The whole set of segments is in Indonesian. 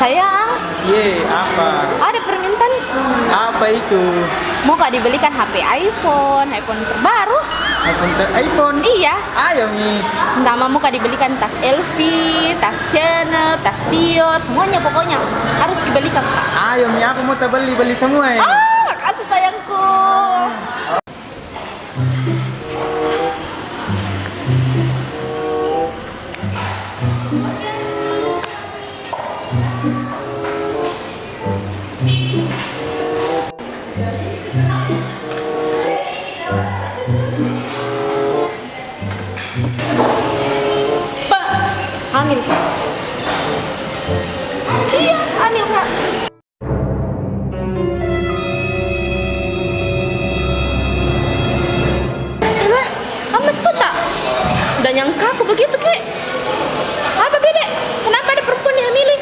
Sayang, Ye, apa? ada permintaan. Apa itu? Mau kak dibelikan HP iPhone terbaru? iPhone? Iya. Ayo nih. Nama mau kak dibelikan tas LV, tas Chanel, tas Dior, semuanya pokoknya harus dibelikan kak. Ayo nih, aku mau beli semua ya. Makasih sayangku. Mbak, hamil kak? Iya, hamil kak. Astaga, kamu suka? Udah nyangka aku begitu kek. Apa beda? Kenapa ada perempuan yang hamilin?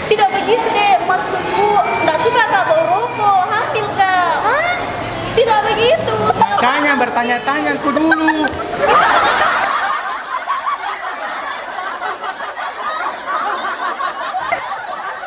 Tidak begitu deh, maksudku nggak suka kak bau rokok, hamil kak. Hah? Tidak begitu. Makanya bertanya-tanya aku dulu.